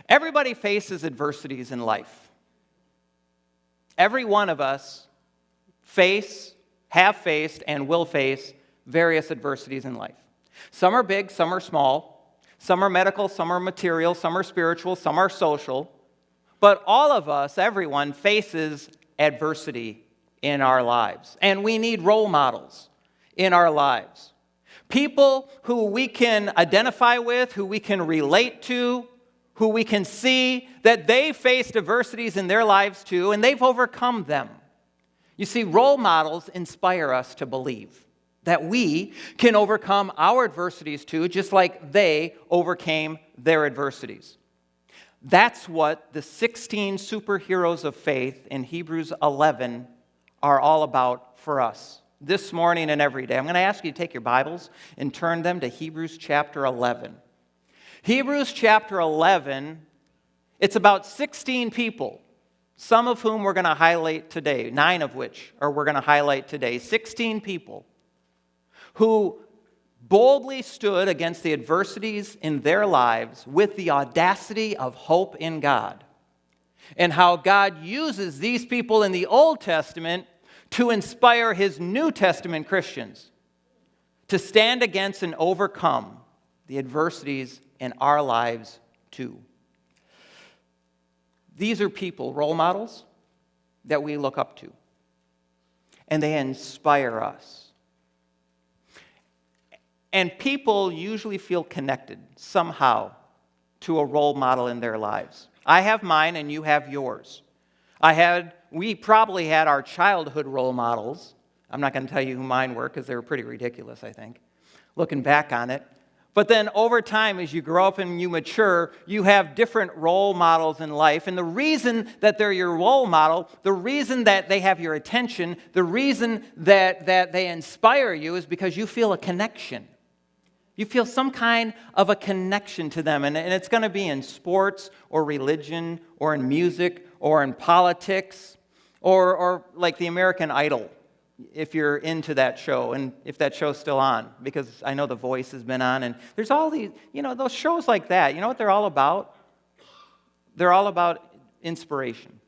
Everybody faces adversities in life. Every one of us have faced, and will face various adversities in life. Some are big, some are small. Some are medical, some are material, some are spiritual, some are social. But all of us, everyone, faces adversity in our lives. And we need role models in our lives. People who we can identify with, who we can relate to, who we can see that they faced adversities in their lives too, and they've overcome them. You see, role models inspire us to believe that we can overcome our adversities too, just like they overcame their adversities. That's what the 16 superheroes of faith in Hebrews 11 are all about for us this morning and every day. I'm going to ask you to take your Bibles and turn them to Hebrews chapter 11. Hebrews chapter 11, it's about 16 people, some of whom we're going to highlight today, 9 of which we're going to highlight today. 16 people who boldly stood against the adversities in their lives with the audacity of hope in God. And how God uses these people in the Old Testament to inspire His New Testament Christians to stand against and overcome the adversities in our lives too. These are people, role models, that we look up to. And they inspire us. And people usually feel connected somehow to a role model in their lives. I have mine and you have yours. We probably had our childhood role models. I'm not going to tell you who mine were because they were pretty ridiculous, I think, looking back on it. But then over time, as you grow up and you mature, you have different role models in life. And the reason that they're your role model, the reason that they have your attention, the reason that they inspire you is because you feel a connection. You feel some kind of a connection to them. And it's going to be in sports or religion or in music or in politics or like the American Idol, if you're into that show and if that show's still on, because I know The Voice has been on. And there's all these, those shows like that. You know what they're all about? They're all about inspiration.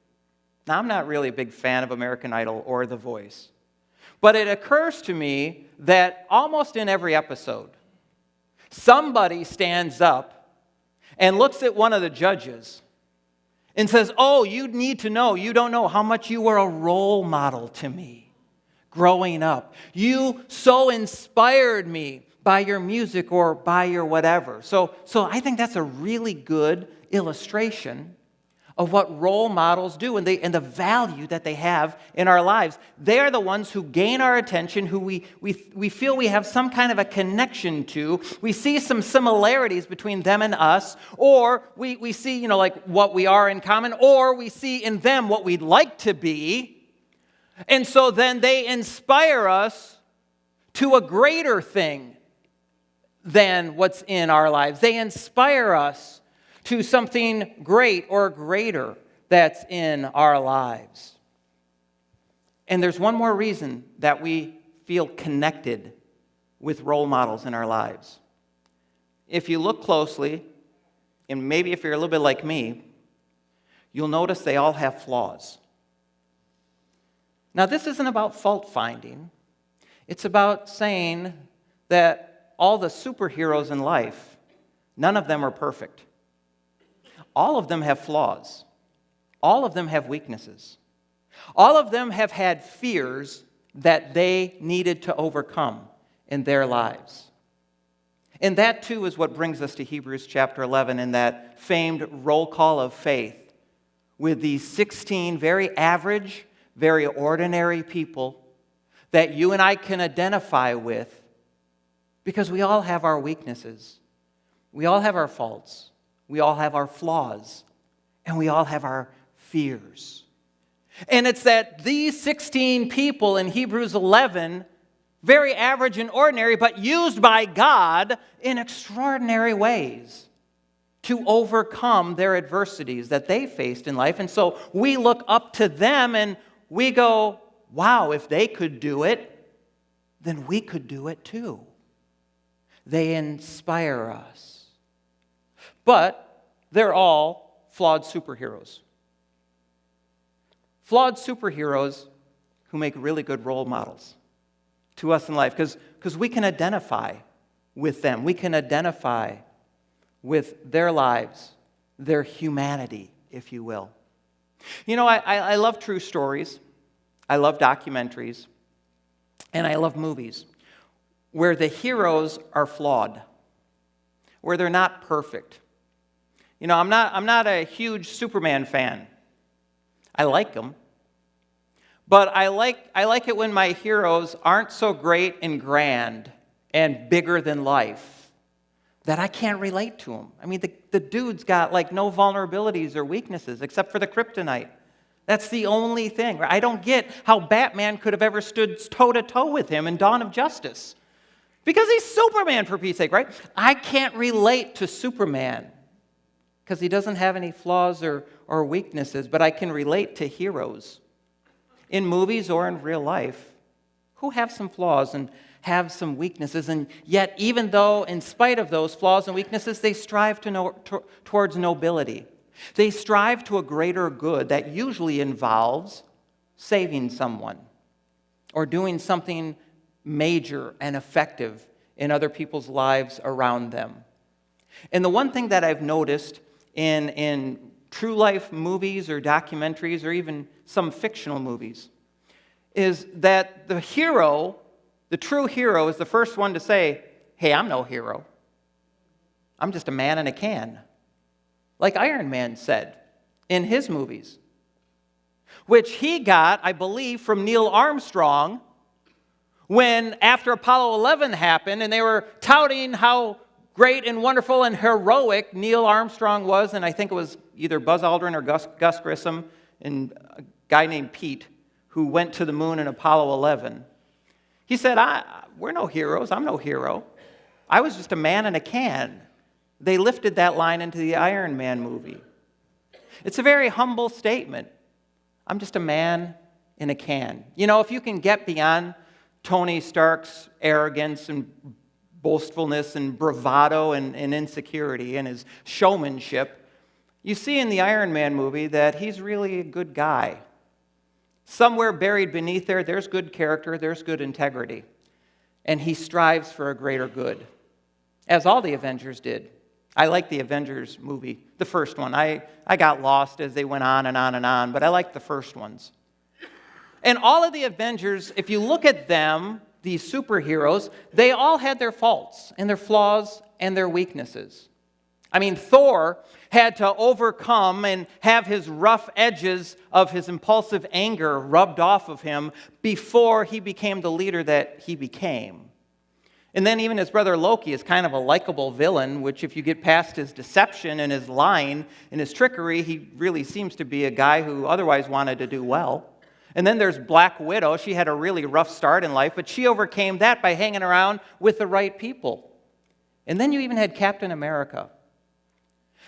Now, I'm not really a big fan of American Idol or The Voice. But it occurs to me that almost in every episode, somebody stands up and looks at one of the judges and says, "Oh, you need to know, you don't know how much you were a role model to me growing up. You so inspired me by your music or by your whatever." So I think that's a really good illustration of what role models do and the value that they have in our lives. They are the ones who gain our attention, who we feel we have some kind of a connection to. We see some similarities between them and us, or we see, like what we are in common, or we see in them what we'd like to be. And so then they inspire us to a greater thing than what's in our lives. They inspire us to something great or greater that's in our lives. And there's one more reason that we feel connected with role models in our lives. If you look closely, and maybe if you're a little bit like me, you'll notice they all have flaws. Now, this isn't about fault finding. It's about saying that all the superheroes in life, none of them are perfect. All of them have flaws. All of them have weaknesses. All of them have had fears that they needed to overcome in their lives. And that too is what brings us to Hebrews chapter 11 and that famed roll call of faith with these 16 very average, very ordinary people that you and I can identify with because we all have our weaknesses. We all have our faults. We all have our flaws, and we all have our fears. And it's that these 16 people in Hebrews 11, very average and ordinary, but used by God in extraordinary ways to overcome their adversities that they faced in life. And so we look up to them and we go, wow, if they could do it, then we could do it too. They inspire us. But they're all flawed superheroes. Flawed superheroes who make really good role models to us in life, because we can identify with them. We can identify with their lives, their humanity, if you will. You know, I love true stories. I love documentaries. And I love movies where the heroes are flawed, where they're not perfect. You know, I'm not a huge Superman fan. I like them. But I like it when my heroes aren't so great and grand and bigger than life that I can't relate to them. I mean, the dude's got like no vulnerabilities or weaknesses except for the kryptonite. That's the only thing. I don't get how Batman could have ever stood toe-to-toe with him in Dawn of Justice. Because he's Superman, for Pete's sake, right? I can't relate to Superman because he doesn't have any flaws or weaknesses, but I can relate to heroes in movies or in real life who have some flaws and have some weaknesses, and yet even though in spite of those flaws and weaknesses, they strive towards nobility. They strive to a greater good that usually involves saving someone or doing something major and effective in other people's lives around them. And the one thing that I've noticed in true life movies or documentaries or even some fictional movies is that the hero, the true hero, is the first one to say, "Hey, I'm no hero. I'm just a man in a can." Like Iron Man said in his movies, which he got, I believe, from Neil Armstrong when after Apollo 11 happened and they were touting how great and wonderful and heroic Neil Armstrong was, and I think it was either Buzz Aldrin or Gus Grissom and a guy named Pete who went to the moon in Apollo 11. He said, we're no heroes. I'm no hero. I was just a man in a can. They lifted that line into the Iron Man movie. It's a very humble statement. I'm just a man in a can. You know, if you can get beyond Tony Stark's arrogance and boastfulness and bravado and insecurity and his showmanship, you see in the Iron Man movie that he's really a good guy. Somewhere buried beneath there's good character, there's good integrity. And he strives for a greater good, as all the Avengers did. I like the Avengers movie, the first one. I got lost as they went on and on and on, but I like the first ones. And all of the Avengers, if you look at them, these superheroes, they all had their faults and their flaws and their weaknesses. I mean, Thor had to overcome and have his rough edges of his impulsive anger rubbed off of him before he became the leader that he became. And then even his brother Loki is kind of a likable villain, which if you get past his deception and his lying and his trickery, he really seems to be a guy who otherwise wanted to do well. And then there's Black Widow. She had a really rough start in life, but she overcame that by hanging around with the right people. And then you even had Captain America.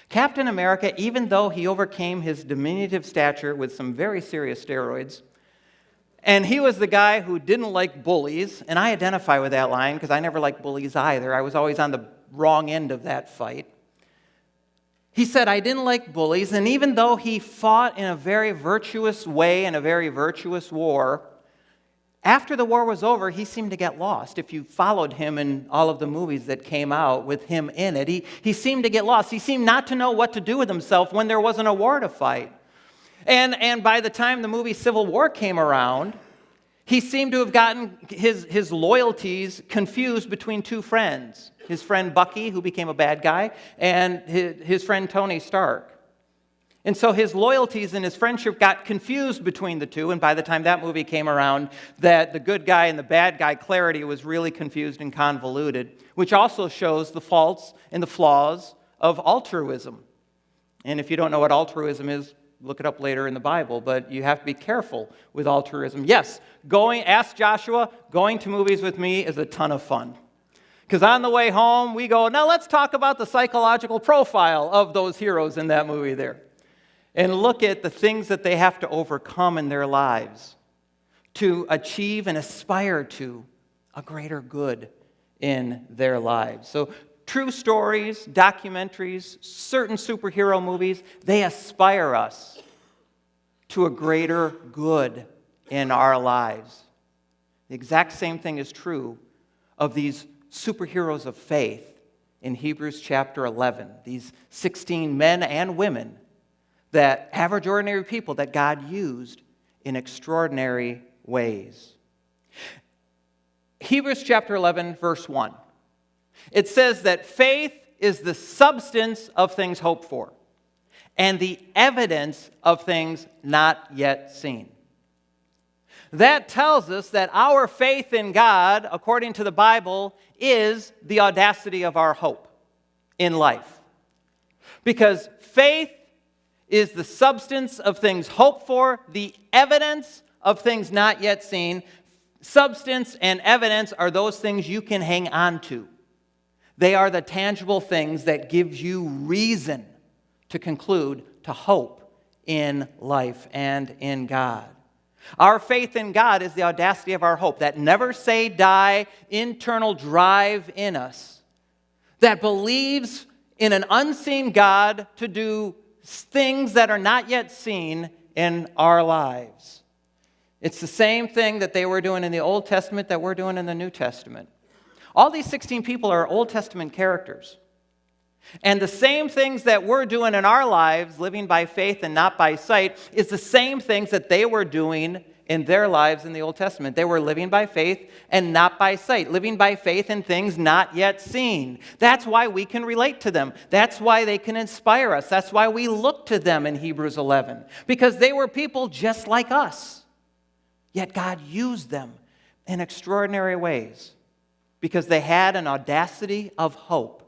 Captain America, even though he overcame his diminutive stature with some very serious steroids, and he was the guy who didn't like bullies, and I identify with that line because I never liked bullies either. I was always on the wrong end of that fight. He said, I didn't like bullies, and even though he fought in a very virtuous way in a very virtuous war, after the war was over, he seemed to get lost. If you followed him in all of the movies that came out with him in it, he seemed to get lost. He seemed not to know what to do with himself when there wasn't a war to fight. And by the time the movie Civil War came around, he seemed to have gotten his loyalties confused between two friends. His friend Bucky, who became a bad guy, and his friend Tony Stark. And so his loyalties and his friendship got confused between the two, and by the time that movie came around, that the good guy and the bad guy clarity was really confused and convoluted, which also shows the faults and the flaws of altruism. And if you don't know what altruism is, look it up later in the Bible, but you have to be careful with altruism. Yes, ask Joshua, going to movies with me is a ton of fun. Because on the way home, we go, now let's talk about the psychological profile of those heroes in that movie there. And look at the things that they have to overcome in their lives to achieve and aspire to a greater good in their lives. So True stories, documentaries, certain superhero movies, they aspire us to a greater good in our lives. The exact same thing is true of these superheroes of faith in Hebrews chapter 11. These 16 men and women, that average, ordinary people that God used in extraordinary ways. Hebrews chapter 11, verse 1. It says that faith is the substance of things hoped for and the evidence of things not yet seen. That tells us that our faith in God, according to the Bible, is the audacity of our hope in life. Because faith is the substance of things hoped for, the evidence of things not yet seen. Substance and evidence are those things you can hang on to. They are the tangible things that gives you reason to conclude, to hope in life and in God. Our faith in God is the audacity of our hope, that never say die internal drive in us, that believes in an unseen God to do things that are not yet seen in our lives. It's the same thing that they were doing in the Old Testament that we're doing in the New Testament. All these 16 people are Old Testament characters. And the same things that we're doing in our lives, living by faith and not by sight, is the same things that they were doing in their lives in the Old Testament. They were living by faith and not by sight, living by faith in things not yet seen. That's why we can relate to them. That's why they can inspire us. That's why we look to them in Hebrews 11, because they were people just like us. Yet God used them in extraordinary ways because they had an audacity of hope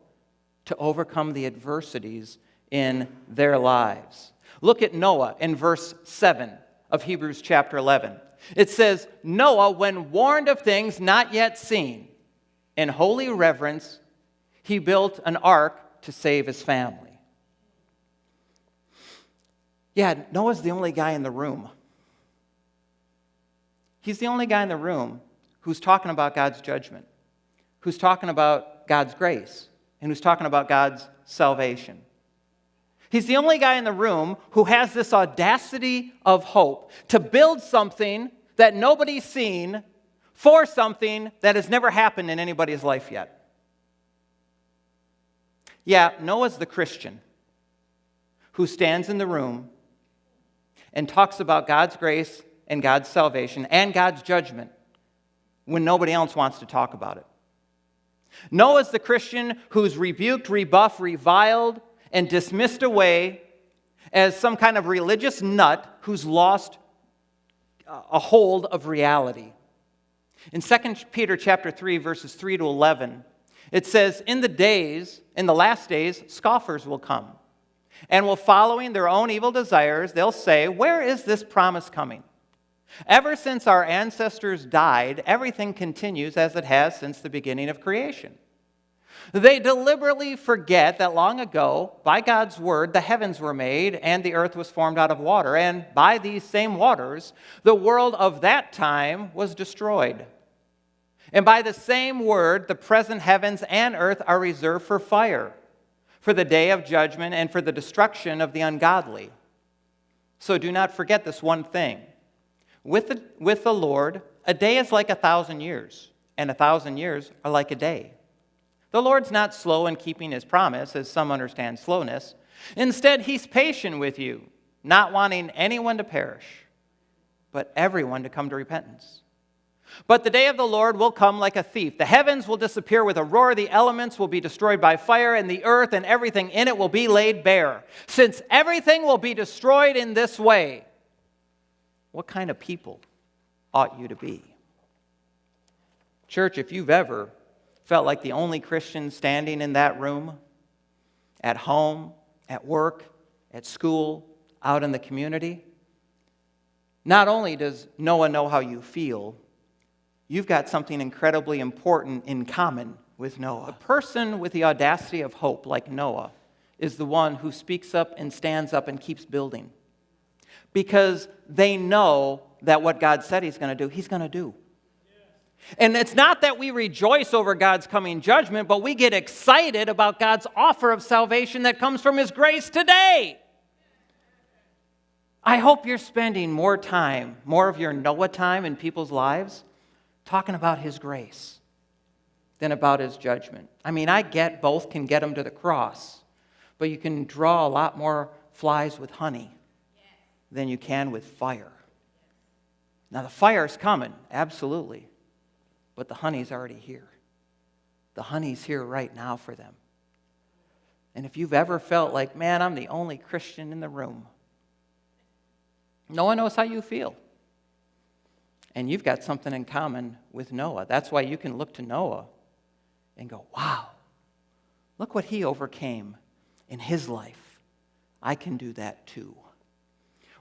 to overcome the adversities in their lives. Look at Noah in verse 7 of Hebrews chapter 11. It says, Noah, when warned of things not yet seen, in holy reverence, he built an ark to save his family. Yeah, Noah's the only guy in the room. He's the only guy in the room who's talking about God's judgment, who's talking about God's grace, and who's talking about God's salvation. He's the only guy in the room who has this audacity of hope to build something that nobody's seen for something that has never happened in anybody's life yet. Yeah, Noah's the Christian who stands in the room and talks about God's grace and God's salvation and God's judgment when nobody else wants to talk about it. Noah's the Christian who's rebuked, rebuffed, reviled, and dismissed away as some kind of religious nut who's lost a hold of reality. In 2 Peter chapter 3, verses 3 to 11, it says, in the last days, scoffers will come, and will, following their own evil desires, they'll say, where is this promise coming? Ever since our ancestors died, everything continues as it has since the beginning of creation. They deliberately forget that long ago, by God's word, the heavens were made and the earth was formed out of water, and by these same waters, the world of that time was destroyed. And by the same word, the present heavens and earth are reserved for fire, for the day of judgment and for the destruction of the ungodly. So do not forget this one thing. With the Lord, a day is like 1,000 years, and 1,000 years are like a day. The Lord's not slow in keeping his promise, as some understand slowness. Instead, he's patient with you, not wanting anyone to perish, but everyone to come to repentance. But the day of the Lord will come like a thief. The heavens will disappear with a roar, the elements will be destroyed by fire, and the earth and everything in it will be laid bare. Since everything will be destroyed in this way, what kind of people ought you to be? Church, if you've ever felt like the only Christian standing in that room, at home, at work, at school, out in the community, not only does Noah know how you feel, you've got something incredibly important in common with Noah. A person with the audacity of hope like Noah is the one who speaks up and stands up and keeps building. Because they know that what God said he's going to do, he's going to do. And it's not that we rejoice over God's coming judgment, but we get excited about God's offer of salvation that comes from His grace today. I hope you're spending more time, more of your Noah time in people's lives, talking about His grace than about His judgment. I mean, I get both can get them to the cross, but you can draw a lot more flies with honey than you can with fire. Now, the fire's coming, absolutely, but the honey's already here. The honey's here right now for them. And if you've ever felt like, man, I'm the only Christian in the room, no one knows how you feel. And you've got something in common with Noah. That's why you can look to Noah and go, wow, look what he overcame in his life. I can do that too.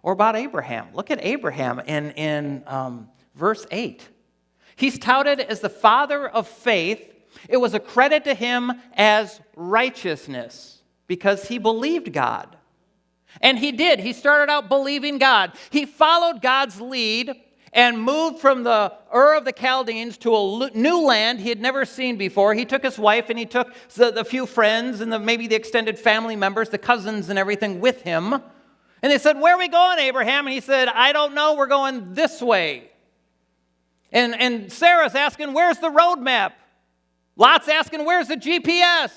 Or about Abraham. Look at Abraham in verse 8. He's touted as the father of faith. It was a credit to him as righteousness because he believed God. And he did. He started out believing God. He followed God's lead and moved from the Ur of the Chaldeans to a new land he had never seen before. He took his wife and he took the few friends and maybe the extended family members, the cousins and everything with him. And they said, where are we going, Abraham? And he said, I don't know. We're going this way. And Sarah's asking, where's the road map? Lot's asking, where's the GPS?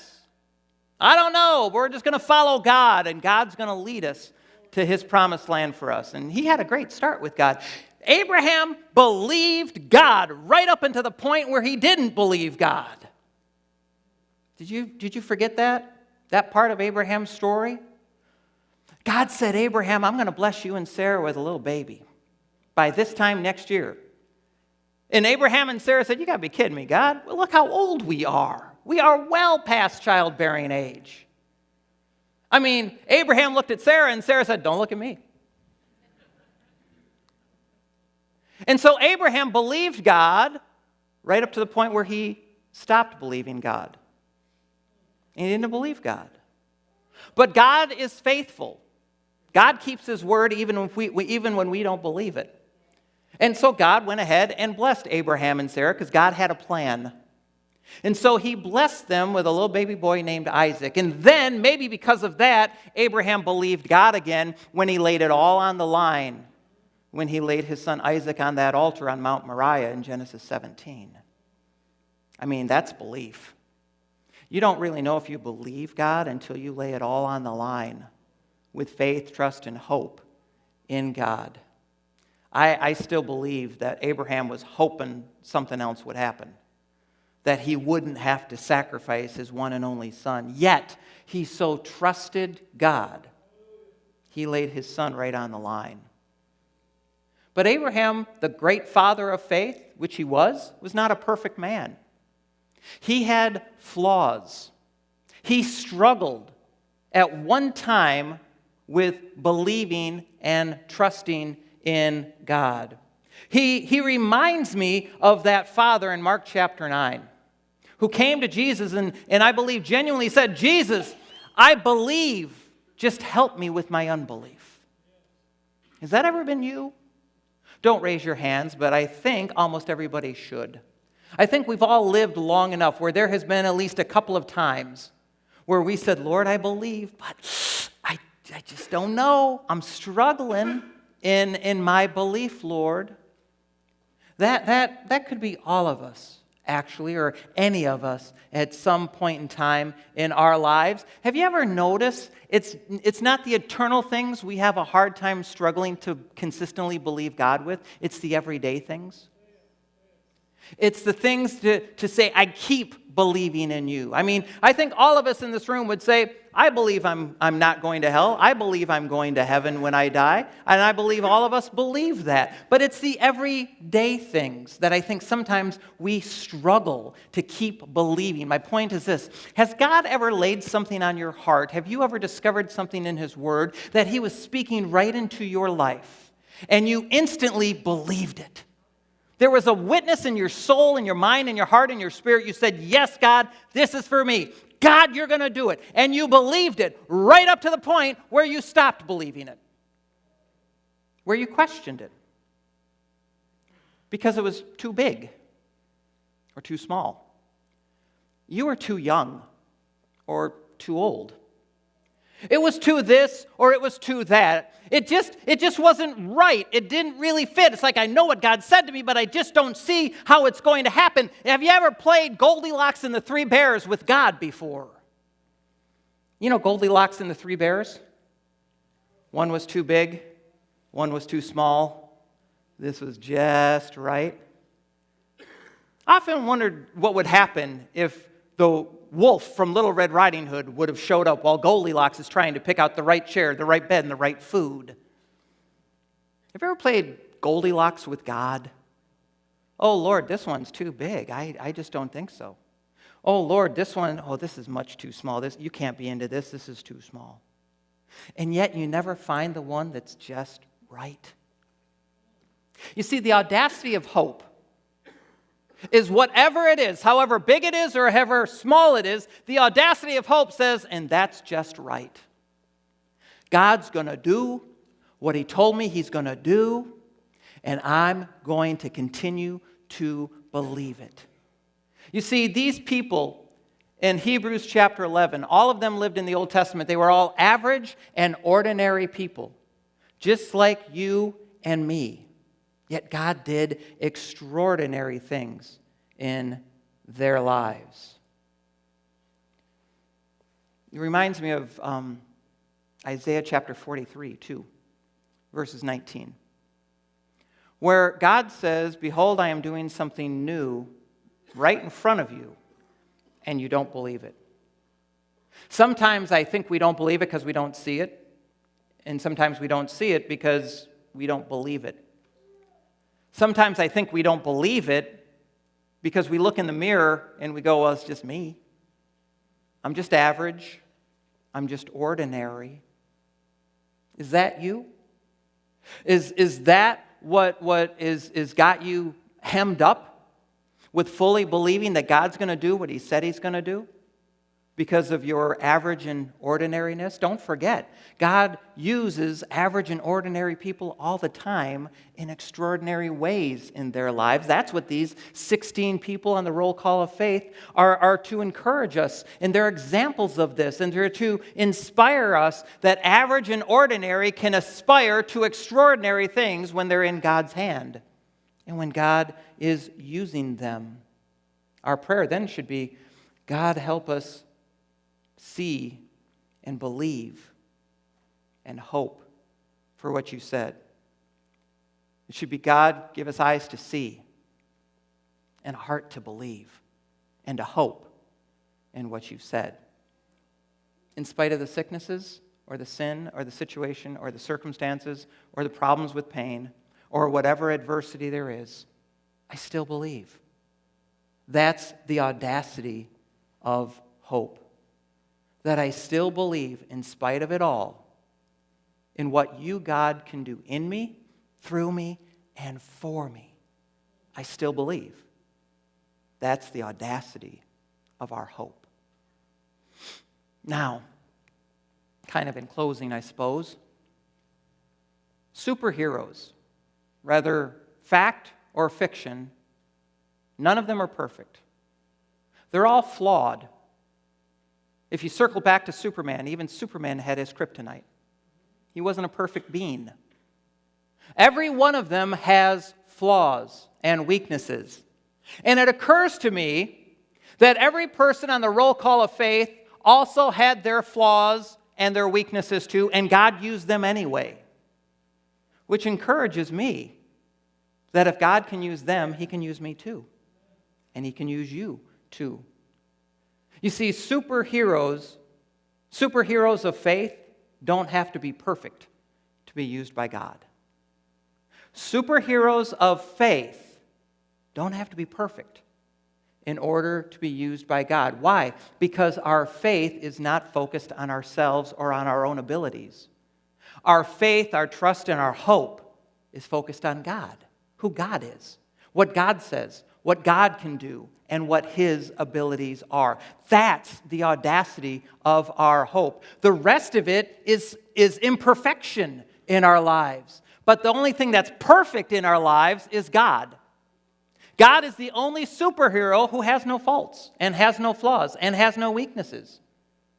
I don't know. We're just going to follow God, and God's going to lead us to His promised land for us. And he had a great start with God. Abraham believed God right up until the point where he didn't believe God. Did you forget that part of Abraham's story? God said, Abraham, I'm going to bless you and Sarah with a little baby by this time next year. And Abraham and Sarah said, you got to be kidding me, God. Well, look how old we are. We are well past childbearing age. I mean, Abraham looked at Sarah and Sarah said, don't look at me. And so Abraham believed God right up to the point where he stopped believing God. And he didn't believe God. But God is faithful. God keeps His word even when we don't believe it. And so God went ahead and blessed Abraham and Sarah because God had a plan. And so He blessed them with a little baby boy named Isaac. And then, maybe because of that, Abraham believed God again when he laid it all on the line, when he laid his son Isaac on that altar on Mount Moriah in Genesis 17. I mean, that's belief. You don't really know if you believe God until you lay it all on the line with faith, trust, and hope in God. I still believe that Abraham was hoping something else would happen, that he wouldn't have to sacrifice his one and only son. Yet, he so trusted God, he laid his son right on the line. But Abraham, the great father of faith, which he was not a perfect man. He had flaws. He struggled at one time with believing and trusting in God. He reminds me of that father in Mark chapter 9 who came to Jesus and I believe genuinely said, Jesus, I believe, just help me with my unbelief. Has that ever been you? Don't raise your hands, but I think almost everybody should. I think we've all lived long enough where there has been at least a couple of times where we said, Lord, I believe, but I just don't know. I'm struggling in my belief, Lord. That could be all of us, actually, or any of us at some point in time in our lives. Have you ever noticed it's not the eternal things we have a hard time struggling to consistently believe God with, it's the everyday things. It's the things to say, I keep believing in you. I mean, I think all of us in this room would say, I believe I'm not going to hell. I believe I'm going to heaven when I die. And I believe all of us believe that. But it's the everyday things that I think sometimes we struggle to keep believing. My point is this. Has God ever laid something on your heart? Have you ever discovered something in His Word that He was speaking right into your life? And you instantly believed it? There was a witness in your soul, in your mind, in your heart, in your spirit. You said, yes, God, this is for me. God, you're going to do it. And you believed it right up to the point where you stopped believing it, where you questioned it because it was too big. or too small. You were too young or too old. It was too this or it was too that. It just wasn't right. It didn't really fit. It's like I know what God said to me, but I just don't see how it's going to happen. Have you ever played Goldilocks and the Three Bears with God before? You know Goldilocks and the Three Bears? One was too big, one was too small. This was just right. I often wondered what would happen if the wolf from Little Red Riding Hood would have showed up while Goldilocks is trying to pick out the right chair, the right bed, and the right food. Have you ever played Goldilocks with God? Oh, Lord, this one's too big. I just don't think so. Oh, Lord, this is much too small. You can't be into this. This is too small. And yet you never find the one that's just right. You see, the audacity of hope is whatever it is, however big it is or however small it is, the audacity of hope says, and that's just right. God's going to do what He told me He's going to do, and I'm going to continue to believe it. You see, these people in Hebrews chapter 11, all of them lived in the Old Testament. They were all average and ordinary people, just like you and me. Yet God did extraordinary things in their lives. It reminds me of Isaiah chapter 43, too, verses 19, where God says, "Behold, I am doing something new right in front of you, and you don't believe it." Sometimes I think we don't believe it because we don't see it, and sometimes we don't see it because we don't believe it. Sometimes I think we don't believe it because we look in the mirror and we go, well, it's just me. I'm just average. I'm just ordinary. Is that you? Is that what is got you hemmed up with fully believing that God's going to do what He said He's going to do because of your average and ordinariness? Don't forget, God uses average and ordinary people all the time in extraordinary ways in their lives. That's what these 16 people on the roll call of faith are to encourage us. And they're examples of this. And they're to inspire us that average and ordinary can aspire to extraordinary things when they're in God's hand and when God is using them. Our prayer then should be, God, help us see and believe and hope for what you said. It should be, God, give us eyes to see and a heart to believe and to hope in what you've said. In spite of the sicknesses or the sin or the situation or the circumstances or the problems with pain or whatever adversity there is, I still believe. That's the audacity of hope. That I still believe, in spite of it all, in what you, God, can do in me, through me, and for me. I still believe. That's the audacity of our hope. Now, kind of in closing, I suppose, superheroes, whether fact or fiction, none of them are perfect. They're all flawed. If you circle back to Superman, even Superman had his kryptonite. He wasn't a perfect being. Every one of them has flaws and weaknesses. And it occurs to me that every person on the roll call of faith also had their flaws and their weaknesses too, and God used them anyway. Which encourages me that if God can use them, He can use me too. And He can use you too. You see, superheroes of faith don't have to be perfect to be used by God. Superheroes of faith don't have to be perfect in order to be used by God. Why? Because our faith is not focused on ourselves or on our own abilities. Our faith, our trust, and our hope is focused on God, who God is, what God says, what God can do, and what His abilities are. That's the audacity of our hope. The rest of it is imperfection in our lives. But the only thing that's perfect in our lives is God. God is the only superhero who has no faults and has no flaws and has no weaknesses.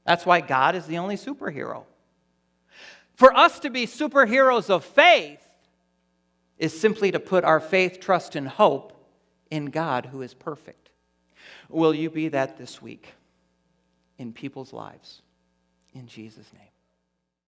That's why God is the only superhero. For us to be superheroes of faith is simply to put our faith, trust, and hope in God who is perfect. Will you be that this week in people's lives? In Jesus' name.